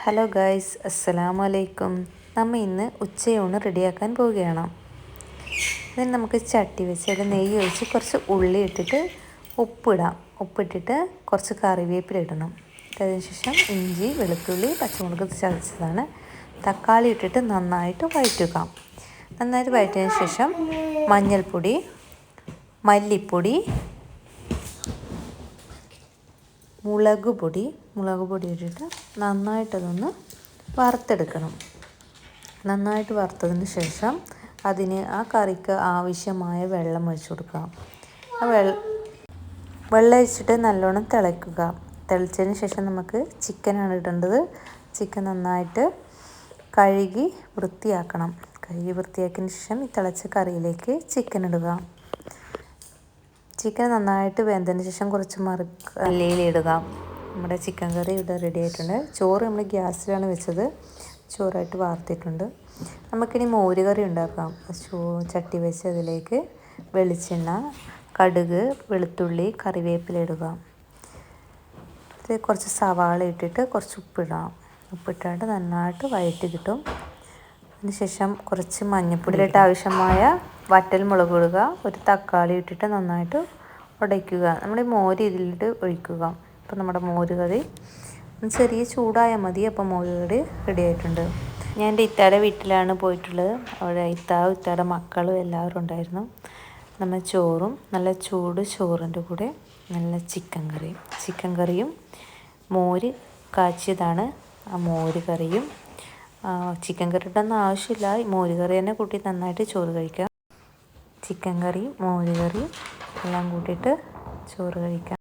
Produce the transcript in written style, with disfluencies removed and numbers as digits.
Hello guys, അസ്സലാമു അലൈക്കും. നമ്മൾ ഇന്ന് ഉച്ചയൂണ് റെഡിയാക്കാൻ പോവുകയാണ്. ഇതിന് നമുക്ക് ചട്ടി വെച്ച് അതിൽ നെയ്യ് ഒഴിച്ച് കുറച്ച് ഉള്ളി ഇട്ടിട്ട് ഉപ്പിട്ടിട്ട് കുറച്ച് കറിവേപ്പില ഇടണം. അതിനുശേഷം ഇഞ്ചി, വെളുത്തുള്ളി, പച്ചമുളക് ചതച്ചതാണ്, തക്കാളി ഇട്ടിട്ട് നന്നായിട്ട് വഴറ്റുക. നന്നായിട്ട് വഴറ്റിയതിന് ശേഷം മഞ്ഞൾപ്പൊടി, മല്ലിപ്പൊടി, മുളക് പൊടി ഇട്ടിട്ട് നന്നായിട്ടതൊന്ന് വറുത്തെടുക്കണം. നന്നായിട്ട് വറുത്തതിന് ശേഷം ആ കറിക്ക് ആവശ്യമായ വെള്ളം ഒഴിച്ച് കൊടുക്കുക. വെള്ളം ഒഴിച്ചിട്ട് നല്ലോണം തിളയ്ക്കുക. തിളച്ചതിന് ശേഷം നമുക്ക് ചിക്കനാണ് ഇടേണ്ടത്. ചിക്കൻ നന്നായിട്ട് കഴുകി വൃത്തിയാക്കണം. വൃത്തിയാക്കിയതിന് ശേഷം ഈ തിളച്ച കറിയിലേക്ക് ചിക്കൻ ഇടുക. ചിക്കൻ നന്നായിട്ട് വെന്തതിന് ശേഷം കുറച്ച് മല്ലിയില. നമ്മുടെ ചിക്കൻ കറി ഇവിടെ റെഡി ആയിട്ടുണ്ട്. ചോറ് നമ്മൾ ഗ്യാസിലാണ് വെച്ചത്. ചോറായിട്ട് വാർത്തിട്ടുണ്ട്. നമുക്കിനി മോര് കറി ഉണ്ടാക്കാം. ചട്ടി വെച്ച് അതിലേക്ക് വെളിച്ചെണ്ണ, കടുക്, വെളുത്തുള്ളി, കറിവേപ്പില ഇടുക. കുറച്ച് സവാള ഇട്ടിട്ട് കുറച്ച് ഉപ്പിട്ടിട്ട് നന്നായിട്ട് വഴറ്റി കിട്ടും. അതിനുശേഷം കുറച്ച് മഞ്ഞൾപ്പൊടിയിലിട്ട് ആവശ്യമായ വറ്റൽ മുളക് ഇടുക. ഒരു തക്കാളി ഇട്ടിട്ട് നന്നായിട്ട് ഉടയ്ക്കുക. നമ്മുടെ മോര് ഇതിലിട്ട് ഒഴിക്കുക. അപ്പോൾ നമ്മുടെ മോര് കറി ചെറിയ ചൂടായാൽ മതി. അപ്പോൾ മോര് കറി റെഡി ആയിട്ടുണ്ട്. ഞാൻ എൻ്റെ ഇത്താടെ വീട്ടിലാണ് പോയിട്ടുള്ളത്. അവിടെ ഇത്താടെ മക്കളും എല്ലാവരും ഉണ്ടായിരുന്നു. നമ്മൾ ചോറും നല്ല ചൂട് ചോറിൻ്റെ കൂടെ നല്ല ചിക്കൻ കറിയും മോര് കാച്ചിയതാണ്. ആ മോര് കറിയും ചിക്കൻ കറിയുടെ ഒന്നും ആവശ്യമില്ല, മോര് കറി തന്നെ കൂട്ടി നന്നായിട്ട് ചോറ് കഴിക്കാം. ചിക്കൻ കറി, മോര് കറി എല്ലാം കൂട്ടിയിട്ട് ചോറ് കഴിക്കാം.